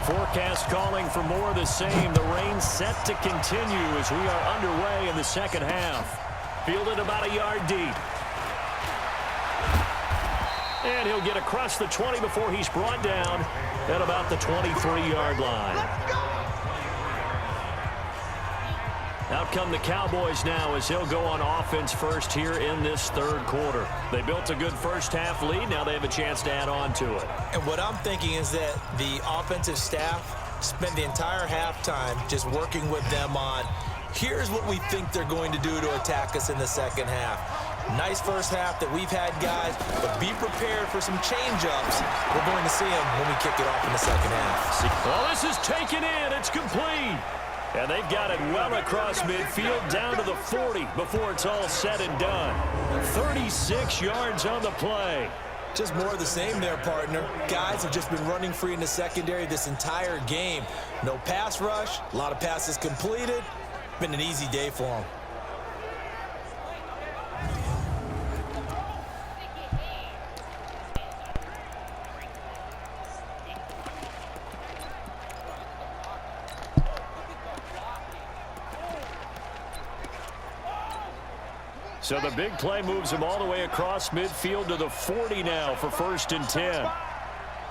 Forecast calling for more of the same. The rain set to continue as we are underway in the second half. Fielded about a yard deep. And he'll get across the 20 before he's brought down at about the 23-yard line. Out come the Cowboys now as he'll go on offense first here in this third quarter. They built a good first half lead. Now they have a chance to add on to it. And what I'm thinking is that the offensive staff spent the entire halftime just working with them on, here's what we think they're going to do to attack us in the second half. Nice first half that we've had, guys, but be prepared for some change-ups. We're going to see them when we kick it off in the second half. Well, this is taken in. It's complete. And they've got it well across midfield down to the 40 before it's all said and done. 36 yards on the play. Just more of the same there, partner. Guys have just been running free in the secondary this entire game. No pass rush, a lot of passes completed. Been an easy day for them. So the big play moves him all the way across midfield to the 40 now for 1st and 10.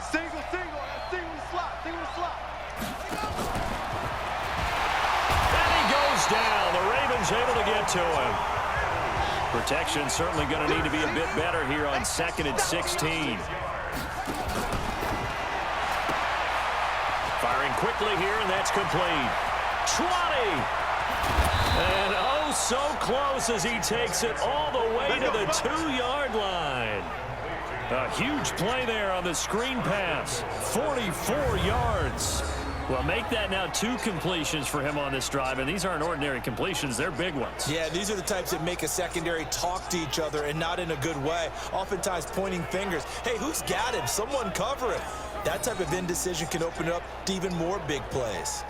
Single slot. And he goes down. The Ravens able to get to him. Protection certainly going to need to be a bit better here on 2nd and 16. Firing quickly here, and that's complete. 20. And oh, so close as he takes it all the way to the 2-yard line. A huge play there on the screen pass. 44 yards. Well, make that now 2 completions for him on this drive, and these aren't ordinary completions. They're big ones. Yeah, these are the types that make a secondary talk to each other and not in a good way. Oftentimes pointing fingers. Hey, who's got him? Someone cover it. That type of indecision can open up to even more big plays.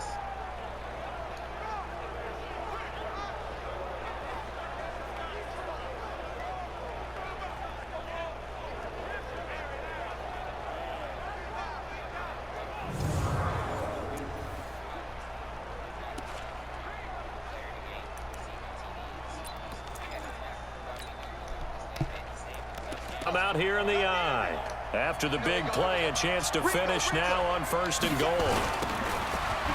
Out here in the eye. After the big play, a chance to finish now on 1st and goal.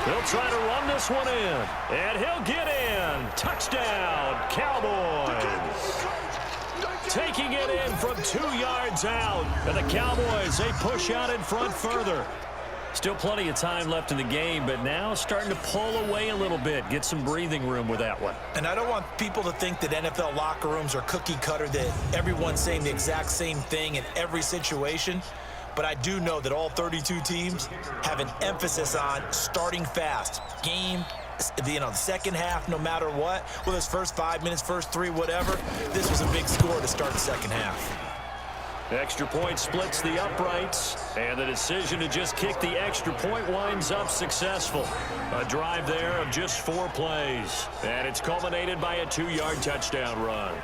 He'll try to run this one in, and he'll get in. Touchdown, Cowboys. Taking it in from 2 yards out, and the Cowboys, they push out in front further. Still plenty of time left in the game, but now starting to pull away a little bit, get some breathing room with that one. And I don't want people to think that NFL locker rooms are cookie cutter, that everyone's saying the exact same thing in every situation. But I do know that all 32 teams have an emphasis on starting fast. Game, the second half, no matter what, whether it's first 5 minutes, first 3, whatever, this was a big score to start the second half. Extra point splits the uprights, and the decision to just kick the extra point winds up successful. A drive there of just 4 plays, and it's culminated by a 2-yard touchdown run.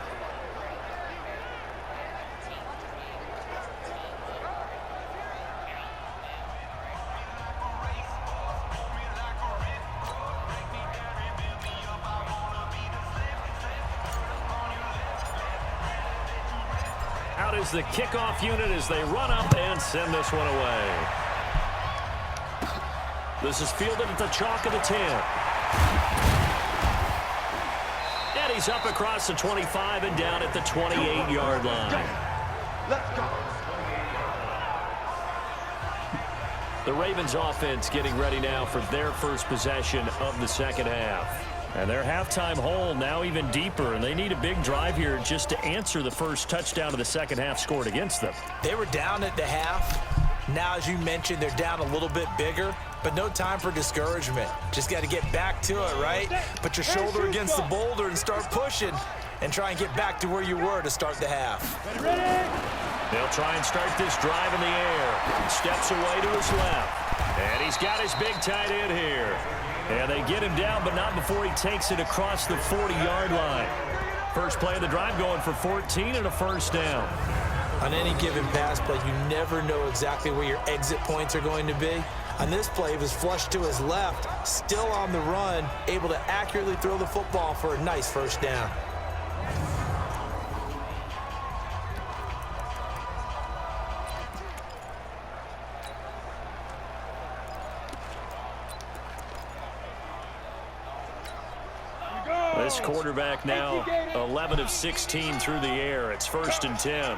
Out is the kickoff unit as they run up and send this one away. This is fielded at the chalk of the 10. And he's up across the 25 and down at the 28-yard line. Let's go. The Ravens offense getting ready now for their first possession of the second half. And their halftime hole now even deeper, and they need a big drive here just to answer the first touchdown of the second half scored against them. They were down at the half. Now, as you mentioned, they're down a little bit bigger, but no time for discouragement. Just got to get back to it, right? Put your shoulder against the boulder and start pushing and try and get back to where you were to start the half. They'll try and start this drive in the air. Steps away to his left. And he's got his big tight end here. And they get him down, but not before he takes it across the 40-yard line. First play of the drive going for 14 and a first down. On any given pass play, you never know exactly where your exit points are going to be. On this play, he was flushed to his left, still on the run, able to accurately throw the football for a nice first down. This quarterback now 11 of 16 through the air. It's 1st and 10.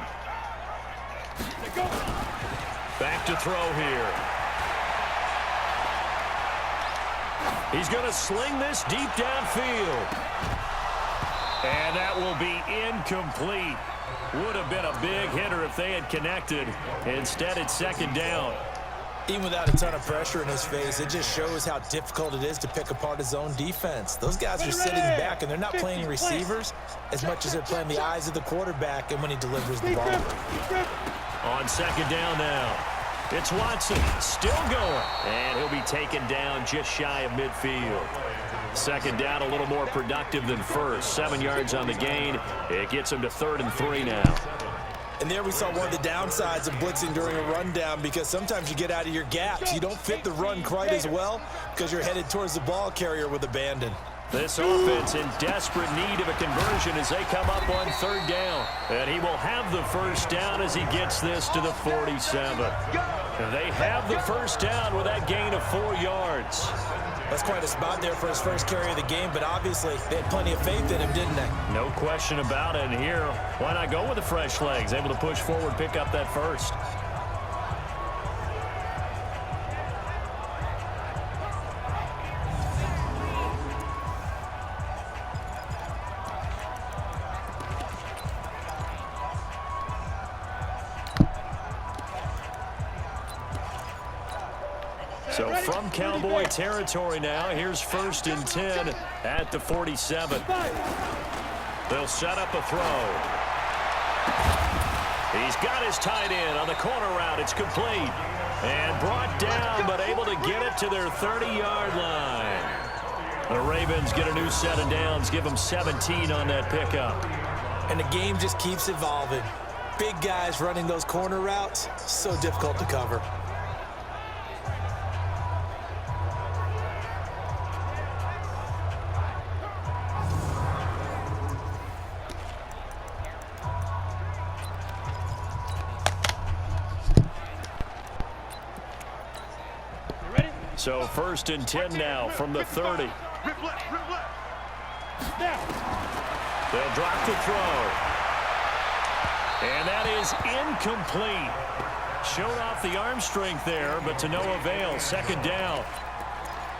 Back to throw here. He's going to sling this deep downfield. And that will be incomplete. Would have been a big hitter if they had connected. Instead, it's 2nd down. Even without a ton of pressure in his face, it just shows how difficult it is to pick apart his own defense. Those guys are sitting back, and they're not playing receivers as much as they're playing the eyes of the quarterback and when he delivers the ball. On 2nd down now. It's Watson, still going. And he'll be taken down just shy of midfield. 2nd down, a little more productive than first. 7 yards on the gain. It gets him to 3rd and 3 now. And there we saw one of the downsides of blitzing during a rundown, because sometimes you get out of your gaps. You don't fit the run quite as well because you're headed towards the ball carrier with abandon. This offense in desperate need of a conversion as they come up on 3rd down. And he will have the first down as he gets this to the 47. And they have the first down with that gain of 4 yards. That's quite a spot there for his first carry of the game, but obviously they had plenty of faith in him, didn't they? No question about it. And here, why not go with the fresh legs? Able to push forward, pick up that first. So from Cowboy territory now, here's 1st and 10 at the 47. They'll set up a throw. He's got his tight end on the corner route. It's complete. And brought down, but able to get it to their 30-yard line. The Ravens get a new set of downs, give them 17 on that pickup. And the game just keeps evolving. Big guys running those corner routes, so difficult to cover. So 1st and 10 now from the 30. They'll drop the throw. And that is incomplete. Showed off the arm strength there, but to no avail. 2nd down.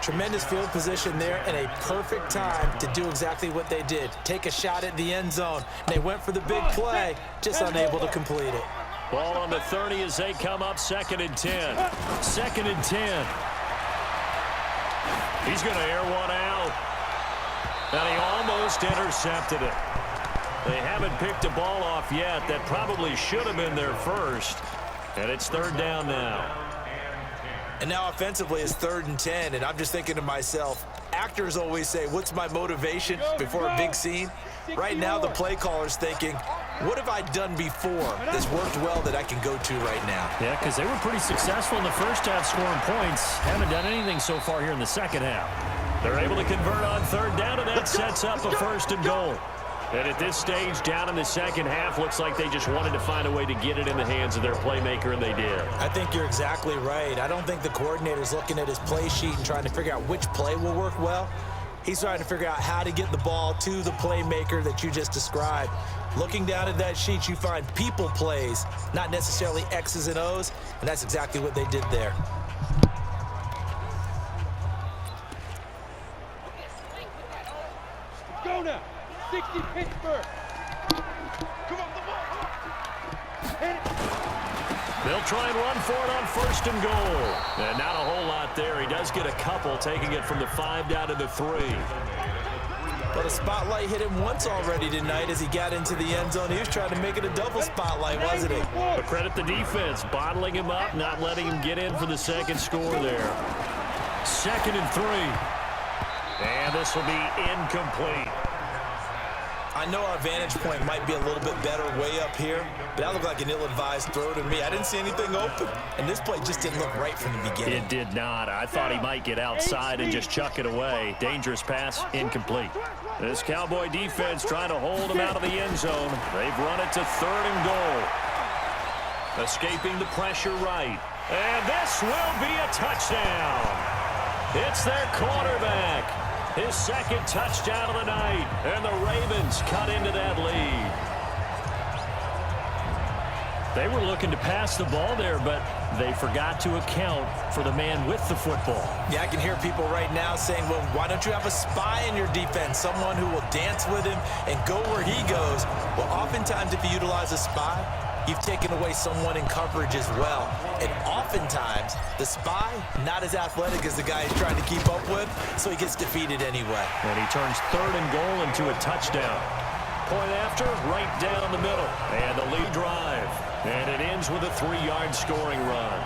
Tremendous field position there and a perfect time to do exactly what they did. Take a shot at the end zone. They went for the big play, just unable to complete it. Ball on the 30 as they come up 2nd and 10. 2nd and 10. He's going to air one out. And he almost intercepted it. They haven't picked a ball off yet. That probably should have been their first. And it's 3rd down now. And now offensively it's 3rd and 10. And I'm just thinking to myself, actors always say, what's my motivation before a big scene? Right now the play caller's thinking, what have I done before that's worked well that I can go to right now? Yeah, because they were pretty successful in the first half scoring points. Haven't done anything so far here in the second half. They're able to convert on 3rd down, and that sets up a 1st and goal. And at this stage, down in the second half, looks like they just wanted to find a way to get it in the hands of their playmaker, and they did. I think you're exactly right. I don't think the coordinator's looking at his play sheet and trying to figure out which play will work well. He's trying to figure out how to get the ball to the playmaker that you just described. Looking down at that sheet, you find people plays, not necessarily X's and O's, and that's exactly what they did there. Go now. 60 Pittsburgh. Come on, the ball. Hit it. They'll try and run for it on 1st and goal. And not a whole lot there. He does get a couple, taking it from the 5 down to the 3. But a spotlight hit him once already tonight as he got into the end zone. He was trying to make it a double spotlight, wasn't he? But credit the defense, bottling him up, not letting him get in for the second score there. 2nd and 3. And this will be incomplete. I know our vantage point might be a little bit better way up here, but that looked like an ill-advised throw to me. I didn't see anything open, and this play just didn't look right from the beginning. It did not. I thought he might get outside and just chuck it away. Dangerous pass, incomplete. This Cowboy defense trying to hold him out of the end zone. They've run it to 3rd and goal. Escaping the pressure right. And this will be a touchdown. It's their quarterback. His 2nd touchdown of the night. And the Ravens cut into that lead. They were looking to pass the ball there, but they forgot to account for the man with the football. Yeah, I can hear people right now saying, well, why don't you have a spy in your defense, someone who will dance with him and go where he goes? Well, oftentimes if you utilize a spy, you've taken away someone in coverage as well. And oftentimes, the spy, not as athletic as the guy he's trying to keep up with, so he gets defeated anyway. And he turns 3rd and goal into a touchdown. Point after, right down the middle. And the lead drive. And it ends with a 3-yard scoring run.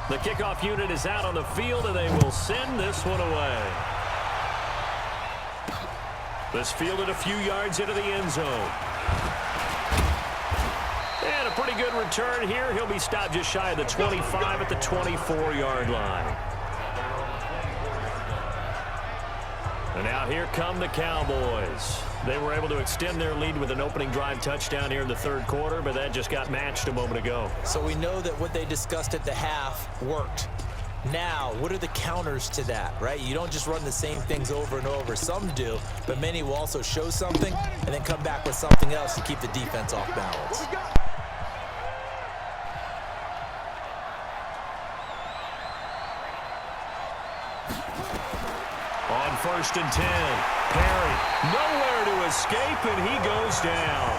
The kickoff unit is out on the field, and they will send this one away. This fielded a few yards into the end zone. And a pretty good return here. He'll be stopped just shy of the 25 at the 24-yard line. And now here come the Cowboys. They were able to extend their lead with an opening drive touchdown here in the 3rd quarter, but that just got matched a moment ago. So we know that what they discussed at the half worked. Now, what are the counters to that, right? You don't just run the same things over and over. Some do, but many will also show something and then come back with something else to keep the defense off balance. On 1st and 10, Perry, nowhere to escape, and he goes down.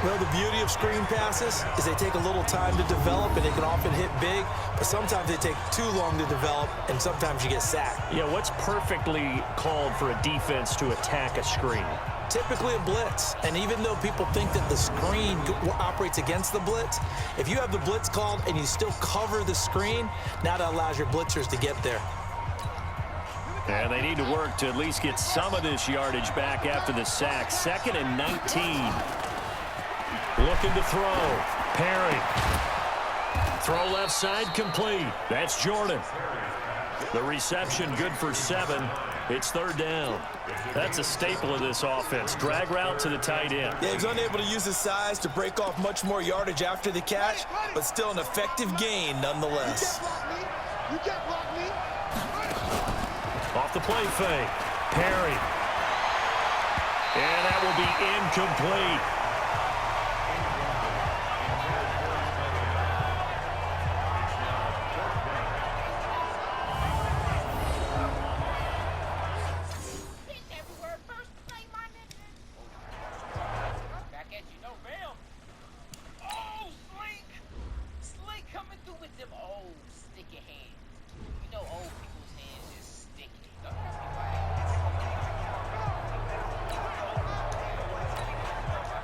Well, the beauty of screen passes is they take a little time to develop, and they can often hit big, but sometimes they take too long to develop, and sometimes you get sacked. Yeah, what's perfectly called for a defense to attack a screen? Typically a blitz, and even though people think that the screen operates against the blitz, if you have the blitz called and you still cover the screen, now that allows your blitzers to get there. And they need to work to at least get some of this yardage back after the sack. 2nd and 19. Looking to throw. Perry. Throw left side complete. That's Jordan. The reception good for 7. It's 3rd down. That's a staple of this offense. Drag route to the tight end. Yeah, he's unable to use his size to break off much more yardage after the catch, but still an effective gain nonetheless. You can't block me. Off the play fake. Perry. And that will be incomplete.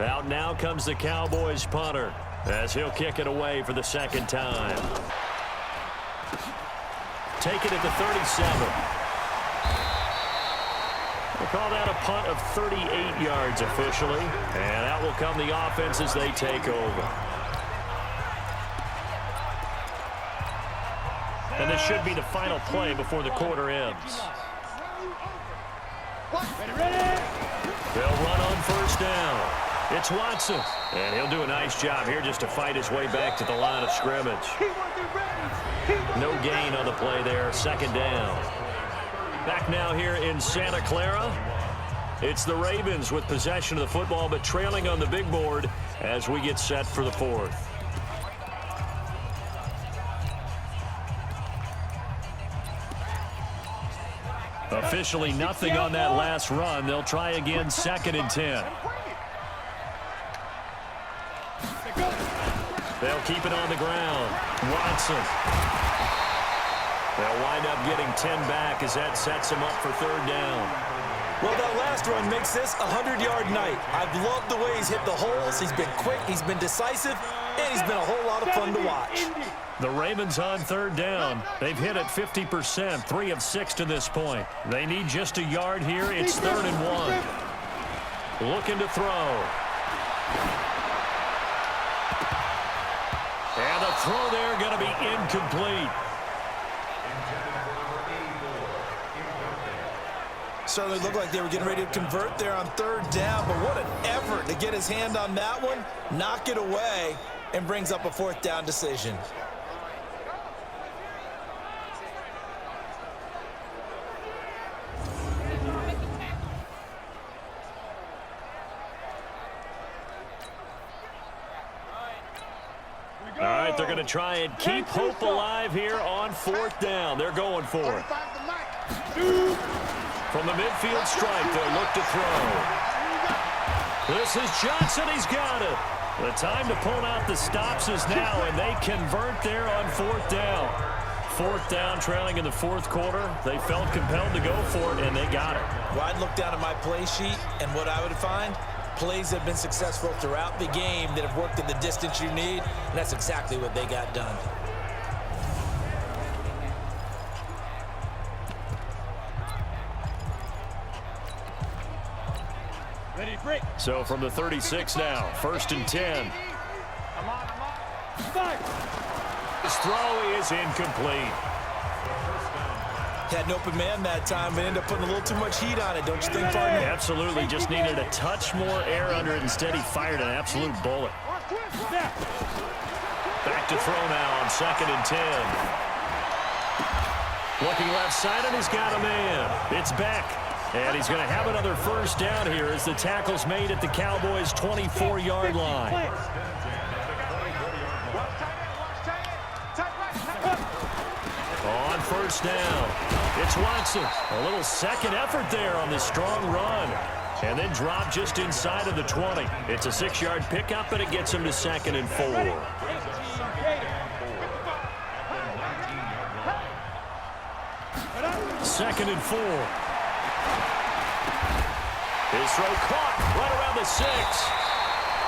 Out now comes the Cowboys punter as he'll kick it away for the 2nd time. Take it at the 37. We'll call that a punt of 38 yards officially. And out will come the offense as they take over. And this should be the final play before the quarter ends. They'll run on 1st down. It's Watson, and he'll do a nice job here just to fight his way back to the line of scrimmage. No gain on the play there, 2nd down. Back now here in Santa Clara. It's the Ravens with possession of the football, but trailing on the big board as we get set for the 4th. Officially nothing on that last run. They'll try again, 2nd and 10. They'll keep it on the ground. Watson. They'll wind up getting 10 back as that sets them up for 3rd down. Well, that last run makes this a 100-yard night. I've loved the way he's hit the holes. He's been quick, he's been decisive, and he's been a whole lot of fun to watch. The Ravens on third down. They've hit it 50%, 3 of 6 to this point. They need just a yard here. It's 3rd and 1. Looking to throw. And the throw there going to be incomplete. Certainly looked like they were getting ready to convert there on 3rd down, but what an effort to get his hand on that one, knock it away, and brings up a 4th down decision. All right, they're going to try and keep hope alive here on 4th down. They're going for it. From the midfield stripe, they'll look to throw. This is Johnson. He's got it. The time to pull out the stops is now, and they convert there on 4th down. 4th down, trailing in the 4th quarter. They felt compelled to go for it, and they got it. Well, I'd look down at my play sheet, and what I would find, plays have been successful throughout the game that have worked in the distance you need, and that's exactly what they got done. So from the 36 now, 1st and 10. His throw is incomplete. Had an open man that time, but ended up putting a little too much heat on it, don't you think, partner? Absolutely, just needed a touch more air under it. Instead, he fired an absolute bullet. Back to throw now on 2nd and 10. Looking left side, and he's got a man. It's back. And he's going to have another 1st down here as the tackle's made at the Cowboys' 24-yard line. On 1st down, it's Watson. A little second effort there on this strong run. And then drop just inside of the 20. It's a 6-yard pickup, and it gets him to 2nd and 4. 2nd and 4. His throw caught right around the 6.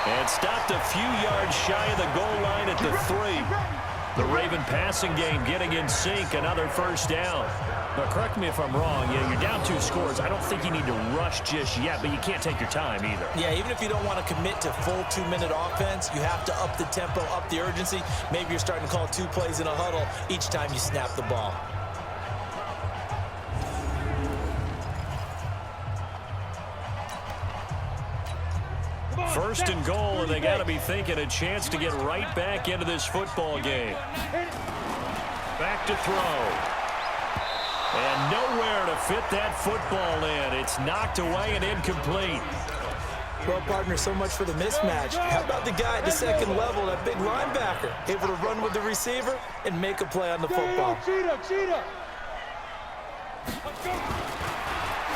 And stopped a few yards shy of the goal line at the 3. The Raven passing game getting in sync. Another 1st down. Now, correct me if I'm wrong. Yeah, you're down 2 scores. I don't think you need to rush just yet, but you can't take your time either. Yeah, even if you don't want to commit to full 2-minute offense, you have to up the tempo, up the urgency. Maybe you're starting to call 2 plays in a huddle each time you snap the ball. First and goal, and they got to be thinking a chance to get right back into this football game. Back to throw. And nowhere to fit that football in. It's knocked away and incomplete. Well, partner, so much for the mismatch. How about the guy at the 2nd level, that big linebacker, able to run with the receiver and make a play on the football?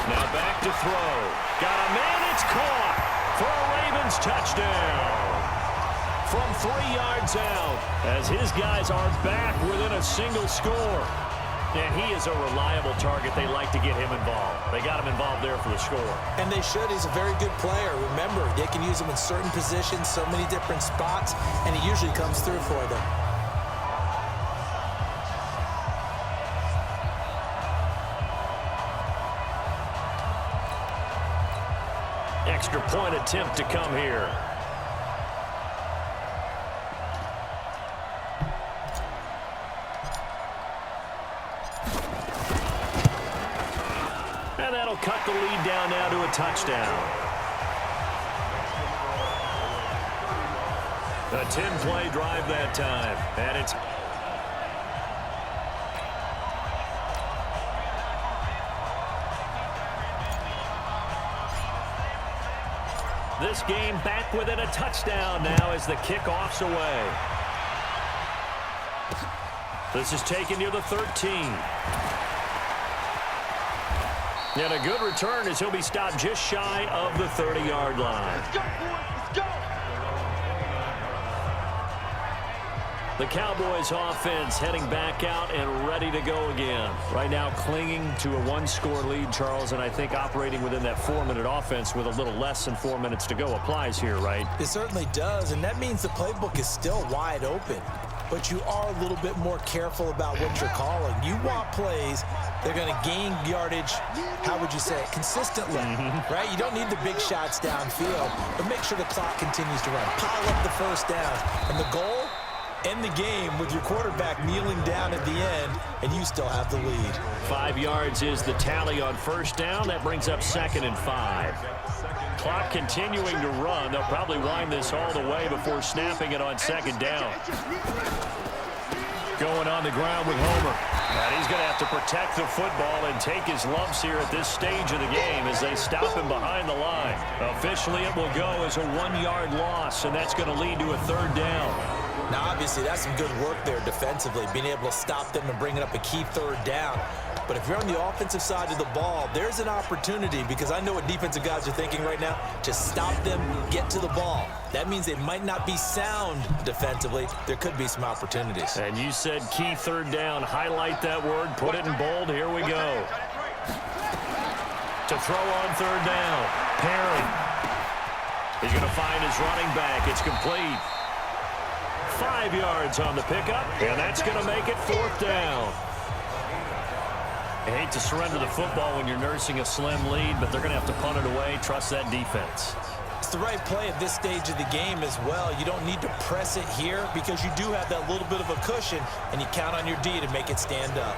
Now back to throw. Got a man, it's caught for a Ravens touchdown. From 3 yards out, as his guys are back within a single score. And he is a reliable target. They like to get him involved. They got him involved there for the score. And they should. He's a very good player. Remember, they can use him in certain positions, so many different spots, and he usually comes through for them. Extra point attempt to come here. And that'll cut the lead down now to a touchdown. A 10-play drive that time. And it's... This game back within a touchdown now as the kickoff's away. This is taken near the 13. And a good return as he'll be stopped just shy of the 30-yard line. Let's go, boys. Let's go. The Cowboys offense heading back out and ready to go again. Right now clinging to a one-score lead, Charles, and I think operating within that 4-minute offense with a little less than 4 minutes to go applies here, right? It certainly does, and that means the playbook is still wide open. But you are a little bit more careful about what you're calling. You want plays, they're going to gain yardage, how would you say it, consistently, right? You don't need the big shots downfield, but make sure the clock continues to run. Pile up the first downs. And the goal? End the game with your quarterback kneeling down at the end, and you still have the lead. 5 yards is the tally on first down. That brings up 2nd and 5. Clock continuing to run. They'll probably wind this all the way before snapping it on 2nd down. Going on the ground with Homer. And he's going to have to protect the football and take his lumps here at this stage of the game as they stop him behind the line. Officially, it will go as a 1-yard loss, and that's going to lead to a 3rd down. Now, obviously, that's some good work there defensively, being able to stop them and bringing up a key 3rd down. But if you're on the offensive side of the ball, there's an opportunity, because I know what defensive guys are thinking right now. Just stop them, get to the ball. That means they might not be sound defensively. There could be some opportunities. And you said key 3rd down. Highlight that word. Put it in bold. Here we go. To throw on 3rd down. Perry. He's going to find his running back. It's complete. 5 yards on the pickup, and that's going to make it 4th down. I hate to surrender the football when you're nursing a slim lead, but they're going to have to punt it away. Trust that defense. It's the right play at this stage of the game as well. You don't need to press it here because you do have that little bit of a cushion, and you count on your D to make it stand up.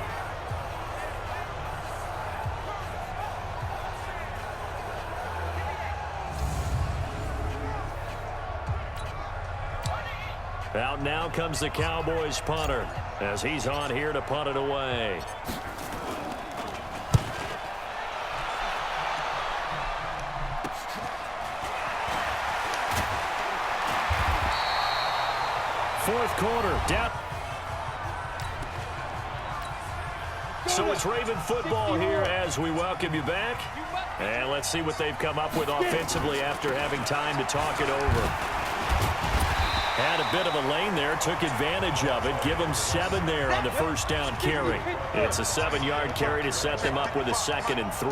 Out now comes the Cowboys punter as he's on here to punt it away. Fourth quarter, down. So it's Raven football here as we welcome you back. And let's see what they've come up with offensively after having time to talk it over. Had a bit of a lane there, took advantage of it. Give them 7 there on the first down carry. It's a 7-yard carry to set them up with a 2nd and 3.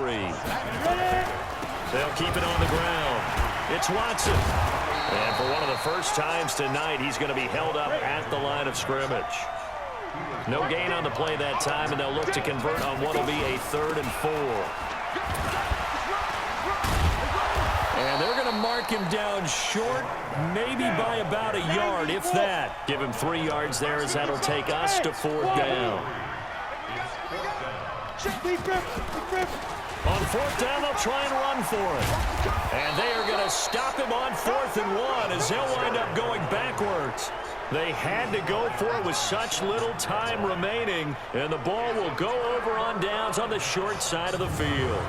They'll keep it on the ground. It's Watson. And for one of the first times tonight, he's going to be held up at the line of scrimmage. No gain on the play that time, and they'll look to convert on what will be a 3rd and 4. And they're going to mark him down short, maybe by about a yard, if that. Give him 3 yards there, as that'll take us to 4th down. On 4th down, they'll try and run for it. And they are going to stop him on 4th and 1 as they'll wind up going backwards. They had to go for it with such little time remaining, and the ball will go over on downs on the short side of the field.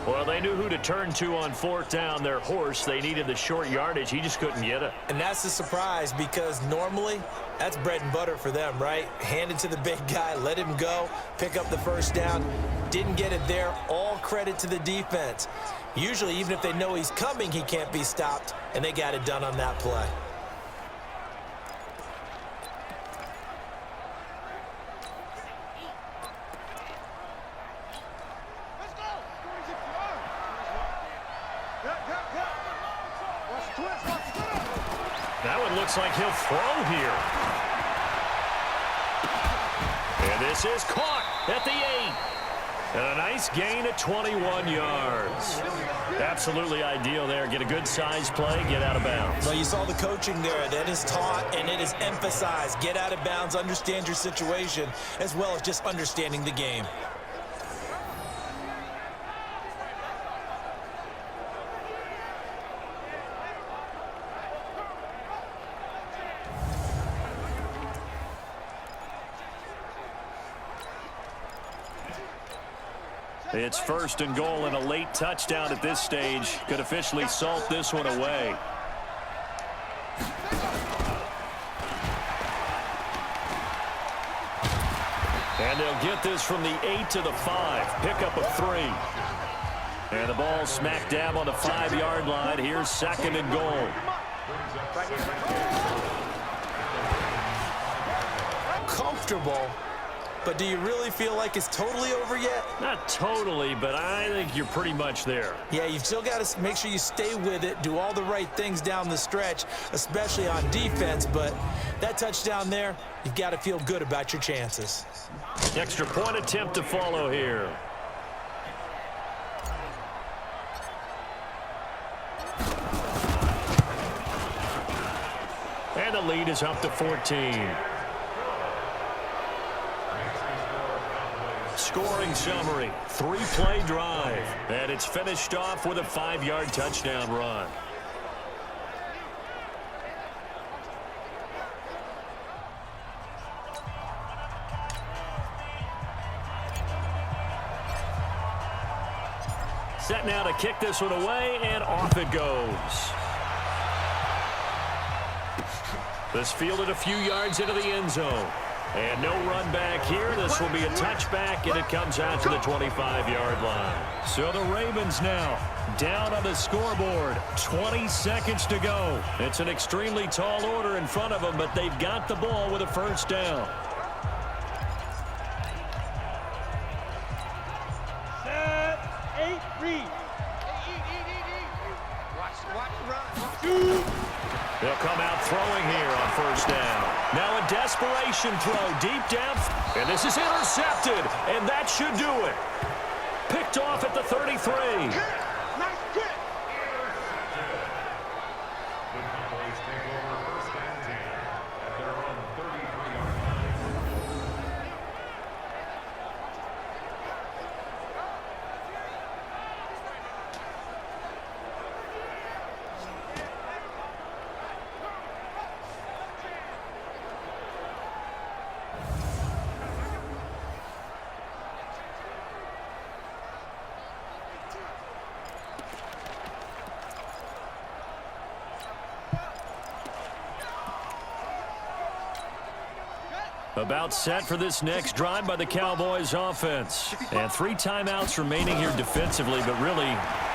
Well, they knew who to turn to on 4th down. Their horse, they needed the short yardage. He just couldn't get it. And that's a surprise because normally that's bread and butter for them, right? Hand it to the big guy, let him go, pick up the first down. Didn't get it there. All credit to the defense. Usually, even if they know he's coming, he can't be stopped, and they got it done on that play. That one looks like he'll throw here. And this is caught at the 8. And a nice gain at 21 yards. Absolutely ideal there. Get a good size play, get out of bounds. Well, you saw the coaching there. That is taught and it is emphasized. Get out of bounds, understand your situation, as well as just understanding the game. It's 1st and goal, and a late touchdown at this stage could officially salt this one away. And they'll get this from the 8 to the 5. Pickup of 3. And the ball smack dab on the 5-yard line. Here's 2nd and goal. comfortable, but do you really feel like it's totally over yet? Not totally, but I think you're pretty much there. Yeah, you've still got to make sure you stay with it, do all the right things down the stretch, especially on defense, but that touchdown there, you've got to feel good about your chances. Extra point attempt to follow here. And the lead is up to 14. Scoring summary, 3-play drive, and it's finished off with a 5-yard touchdown run. Set now to kick this one away, and off it goes. This fielded a few yards into the end zone. And no run back here. This will be a touchback, and it comes out to the 25-yard line. So the Ravens now down on the scoreboard. 20 seconds to go. It's an extremely tall order in front of them, but they've got the ball with a first down. Set, 8, read. Watch, run. They'll come out throwing here on first down. Now a desperation throw deep down. And this is intercepted. And that should do it. Picked off at the 33. Nice grip. About set for this next drive by the Cowboys offense. And 3 timeouts remaining here defensively, but really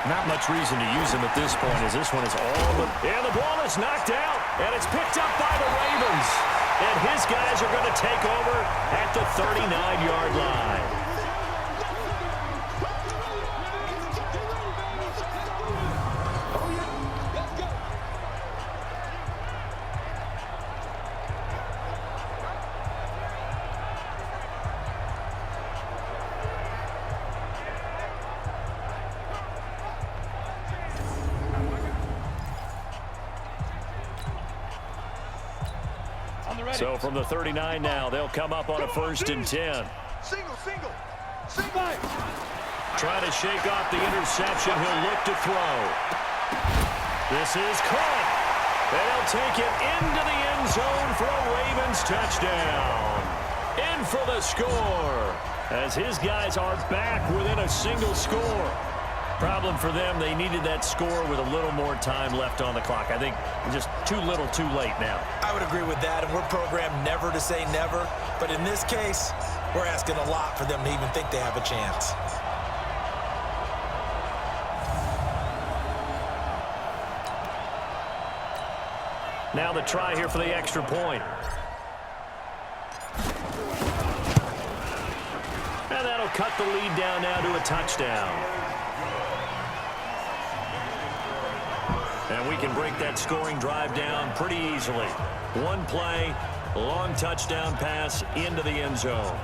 not much reason to use them at this point as this one is all but... And the ball is knocked out, and it's picked up by the Ravens. And his guys are going to take over at the 39-yard line. So from the 39 now, they'll come up on a 1st and 10. Single. Trying to shake off the interception. He'll look to throw. This is caught. They'll take it into the end zone for a Ravens touchdown. In for the score as his guys are back within a single score. Problem for them, they needed that score with a little more time left on the clock. I think just too little too late now. I would agree with that, and we're programmed never to say never. But in this case, we're asking a lot for them to even think they have a chance. Now the try here for the extra point. And that'll cut the lead down now to a touchdown. And we can break that scoring drive down pretty easily. 1 play, long touchdown pass into the end zone.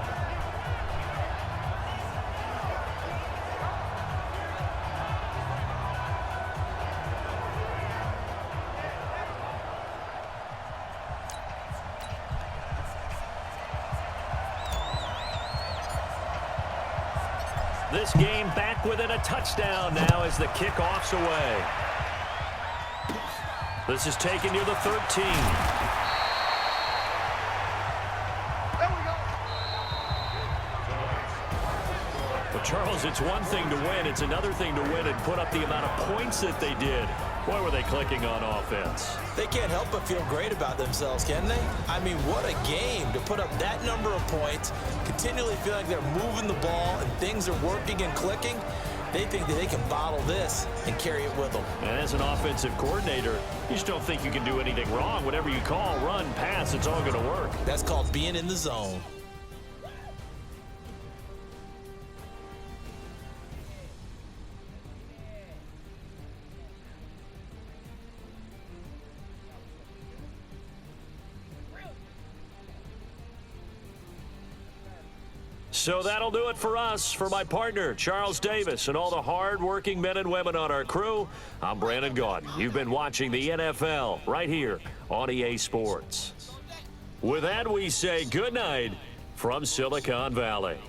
This game back within a touchdown now as the kickoff's away. This is taken near the 13. Well, Charles, it's one thing to win. It's another thing to win and put up the amount of points that they did. Boy, were they clicking on offense. They can't help but feel great about themselves, can they? I mean, what a game to put up that number of points, continually feel like they're moving the ball and things are working and clicking. They think that they can bottle this and carry it with them. And as an offensive coordinator, you just don't think you can do anything wrong. Whatever you call, run, pass, it's all going to work. That's called being in the zone. So that'll do it for us. For my partner, Charles Davis, and all the hard-working men and women on our crew, I'm Brandon Gaudin. You've been watching the NFL right here on EA Sports. With that, we say good night from Silicon Valley.